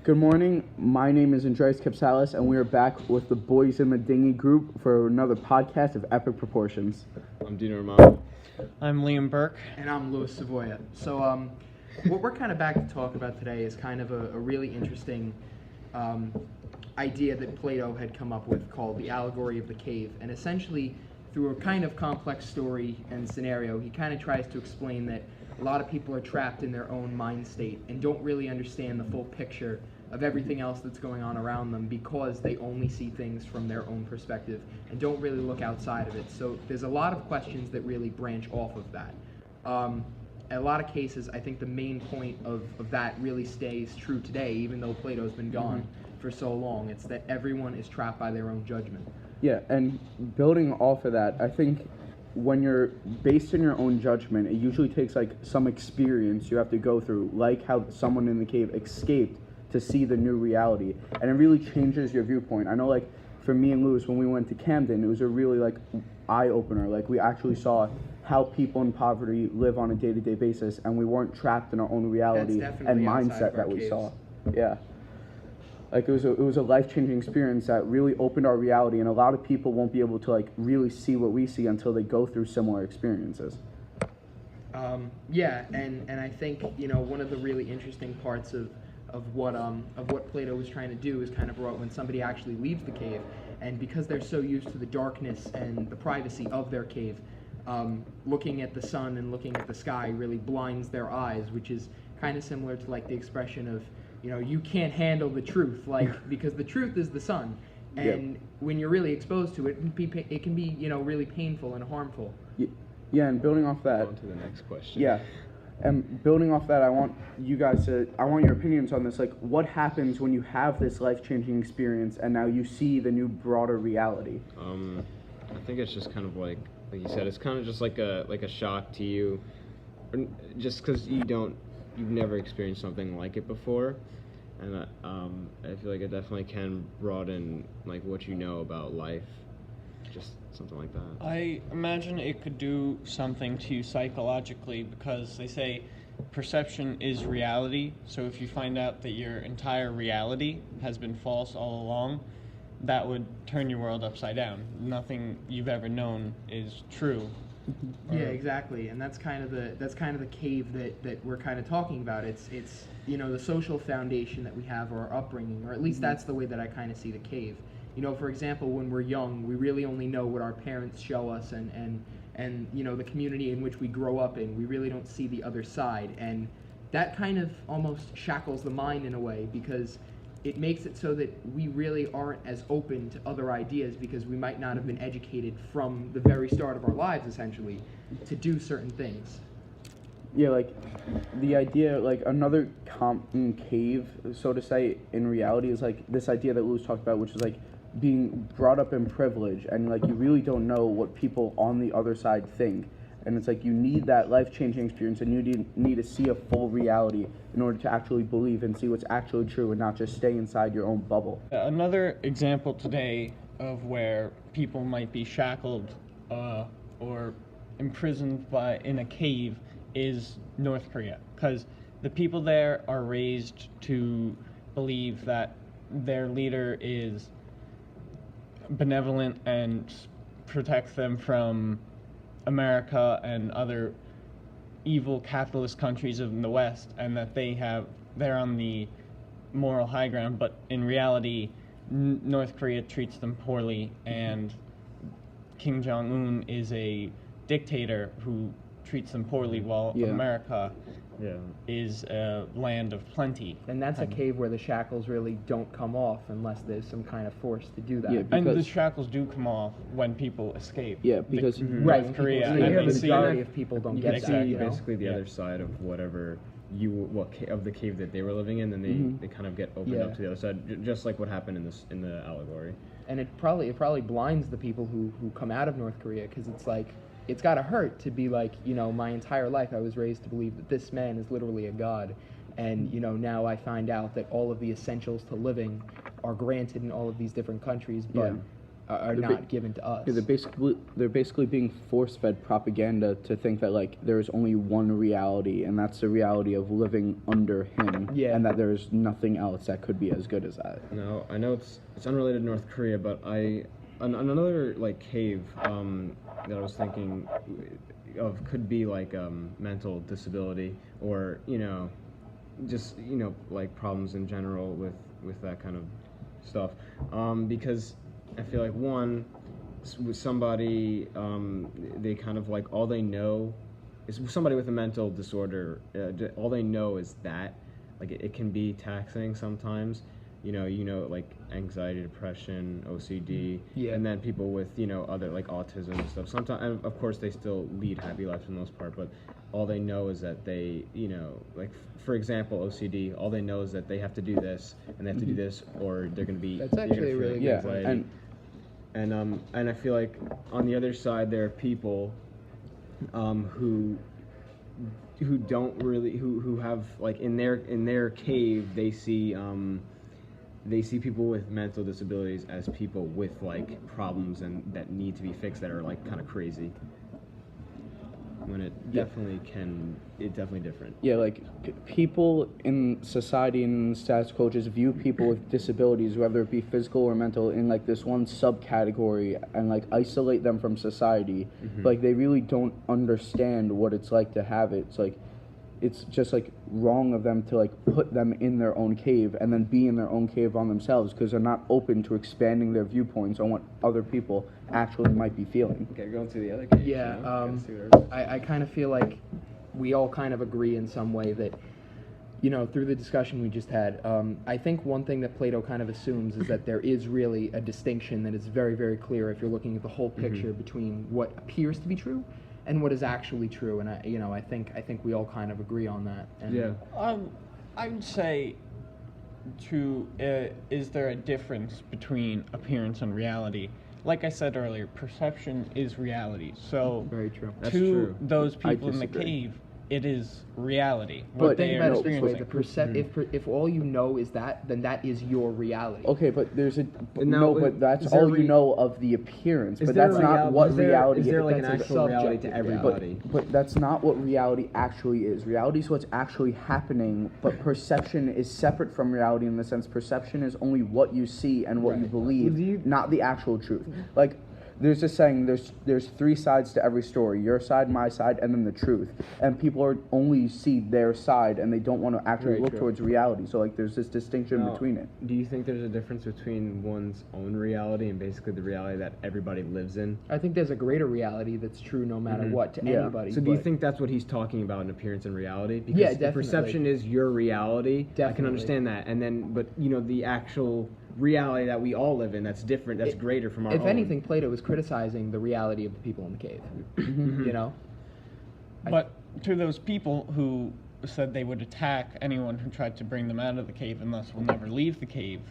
Good morning. My name is Andreas Kapsalis, and we are back with the Boys in the Dinghy group for another podcast of epic proportions. I'm Romano. I'm Liam Bourke. And I'm Savoia. So what we're kind of back to talk about today is kind of a really interesting idea that Plato had come up with called the Allegory of the Cave. And essentially, through a kind of complex story and scenario, he kind of tries to explain that a lot of people are trapped in their own mind state and don't really understand the full picture of everything else that's going on around them because they only see things from their own perspective and don't really look outside of it. So there's a lot of questions that really branch off of that. In a lot of cases, I think the main point of that really stays true today, even though Plato's been gone for so long. It's that everyone is trapped by their own judgment. Yeah, and building off of that, I think when you're based in your own judgment, it usually takes like some experience you have to go through, like how someone in the cave escaped to see the new reality, and it really changes your viewpoint. I know, like, for me and Lewis, when we went to Camden, it was a really, like, eye-opener. Like, we actually saw how people in poverty live on a day-to-day basis, and we weren't trapped in our own reality and mindset that we saw. Yeah. Like, it was a life-changing experience that really opened our reality, and a lot of people won't be able to, like, really see what we see until they go through similar experiences. And I think, you know, one of the really interesting parts of what Plato was trying to do is kind of brought when somebody actually leaves the cave, and because they're so used to the darkness and the privacy of their cave, looking at the sun and looking at the sky really blinds their eyes, which is kind of similar to like the expression of, you know, you can't handle the truth, like, because the truth is the sun, and when you're really exposed to it, it can be, you know, really painful and harmful. Yeah, and building off that. On to the next question. Yeah. And building off that, I want your opinions on this. Like, what happens when you have this life-changing experience and now you see the new, broader reality? I think it's just kind of like you said, it's kind of just like a shock to you, just because you've never experienced something like it before, and I feel like it definitely can broaden like what you know about life. Just something like that. I imagine it could do something to you psychologically because they say perception is reality. So if you find out that your entire reality has been false all along, that would turn your world upside down. Nothing you've ever known is true. Yeah, exactly, and that's kind of the cave that we're kind of talking about. It's you know, the social foundation that we have, or our upbringing, or at least that's the way that I kind of see the cave. You know, for example, when we're young, we really only know what our parents show us and you know, the community in which we grow up in. We really don't see the other side, and that kind of almost shackles the mind in a way, because it makes it so that we really aren't as open to other ideas, because we might not have been educated from the very start of our lives, essentially, to do certain things. Yeah, like, the idea, like, another common cave, so to say, in reality is, like, this idea that Lewis talked about, which is, like, being brought up in privilege, and, like, you really don't know what people on the other side think. And it's like you need that life-changing experience, and you need to see a full reality in order to actually believe and see what's actually true and not just stay inside your own bubble. Another example today of where people might be shackled or imprisoned in a cave is North Korea, because the people there are raised to believe that their leader is benevolent and protects them from America and other evil capitalist countries in the West, and that they're on the moral high ground, but in reality North Korea treats them poorly, and Kim Jong-un is a dictator who treats them poorly, while America is a land of plenty. And that's a cave where the shackles really don't come off unless there's some kind of force to do that. Yeah, and the shackles do come off when people escape. Yeah, because North Korea, the majority of people don't get that. You know? Basically, the other side of whatever of the cave that they were living in, then they kind of get opened up to the other side, just like what happened in the allegory. And it probably blinds the people who come out of North Korea, because it's like, it's got to hurt to be like, you know, my entire life I was raised to believe that this man is literally a god, and, you know, now I find out that all of the essentials to living are granted in all of these different countries, but are They're not given to us. Yeah, they're basically being force-fed propaganda to think that like there's only one reality, and that's the reality of living under him, Yeah. and that there's nothing else that could be as good as that. No, I know it's unrelated to North Korea, but another like cave that I was thinking of could be like mental disability, or just like problems in general with that kind of stuff, because I feel like one with somebody they kind of like all they know is somebody with a mental disorder, all they know is that like it can be taxing sometimes, like anxiety, depression, OCD, Yeah. and then people with other like autism and stuff. Sometimes, of course, they still lead happy lives for the most part, but all they know is that they, like for example, OCD. All they know is that they have to do this and they have to do this, or they're going to be. That's they're actually gonna feel really like Yeah, anxiety. And I feel like on the other side there are people who don't really who have like in their cave they see people with mental disabilities as people with like problems and that need to be fixed, that are like kind of crazy, when it definitely different. Yeah, like people in society and status quo just view people with disabilities, whether it be physical or mental, in like this one subcategory and like isolate them from society. Like they really don't understand what it's like to have it. It's just like wrong of them to like put them in their own cave and then be in their own cave on themselves, because they're not open to expanding their viewpoints on what other people actually might be feeling. Okay, going to the other case. Yeah, I kind of feel like we all kind of agree in some way that, through the discussion we just had, I think one thing that Plato kind of assumes is that there is really a distinction that is very, very clear if you're looking at the whole picture between what appears to be true and what is actually true. And I think we all kind of agree on that. And Yeah. I would say, is there a difference between appearance and reality? Like I said earlier, perception is reality. So Very true. That's to true. those I people in the disagree. cave, it is reality. But What they Think are about it this way: experiencing. if all you know is that, then that is your reality. Okay, but there's a Now, but that's is there all you know of the appearance. Is But there that's not what reality Is there is. like an That's a actual reality to subjective everybody? But that's not what reality actually is. Reality is what's actually happening, but perception is separate from reality in the sense perception is only what you see and what you Right. believe, not the actual truth. Like, there's this saying, there's three sides to every story: your side, my side, and then the truth. And people are only see their side, and they don't want to actually Very look true. towards reality. So like, there's this distinction Now, between it. Do you think there's a difference between one's own reality and basically the reality that everybody lives in? I think there's a greater reality that's true no matter what to Yeah. anybody. So do you but- think that's what he's talking about in appearance and reality? Because Yeah, if definitely. perception is your reality, I can Definitely. understand that. And then, but the actual reality that we all live in, that's different, that's greater from our If own. anything, Plato was criticizing the reality of the people in the cave. But to those people who said they would attack anyone who tried to bring them out of the cave and thus will never leave the cave,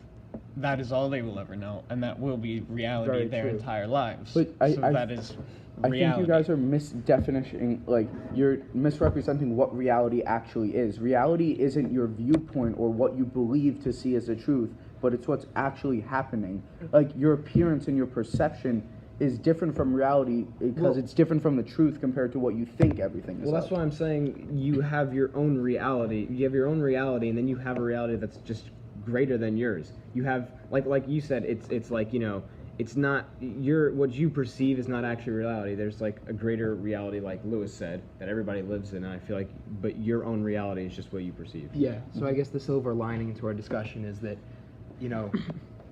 that is all they will ever know, and that will be reality Very their true. entire lives. But so that is I reality. think you guys are misdefinitioning, like, you're misrepresenting what reality actually is. Reality isn't your viewpoint or what you believe to see as the truth, but it's what's actually happening. Like, your appearance and your perception is different from reality because it's different from the truth compared to what you think everything is. Well, that's why I'm saying you have your own reality. You have your own reality, and then you have a reality that's just greater than yours. You have, like you said, it's like, it's not what you perceive is not actually reality. There's like a greater reality, like Lewis said, that everybody lives in. And I feel like, but your own reality is just what you perceive. Yeah. So I guess the silver lining to our discussion is that,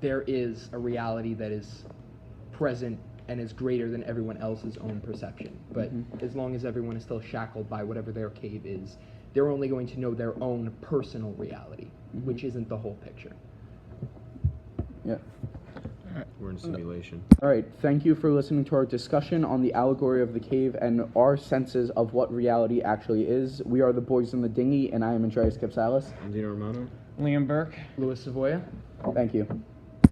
there is a reality that is present and is greater than everyone else's own perception. But as long as everyone is still shackled by whatever their cave is, they're only going to know their own personal reality, which isn't the whole picture. Yeah. We're in simulation. All right. Thank you for listening to our discussion on the allegory of the cave and our senses of what reality actually is. We are the boys in the dinghy, and I am Andreas Kapsalis. I'm Dino Romano. Liam Bourke. Louis Savoia. Thank you.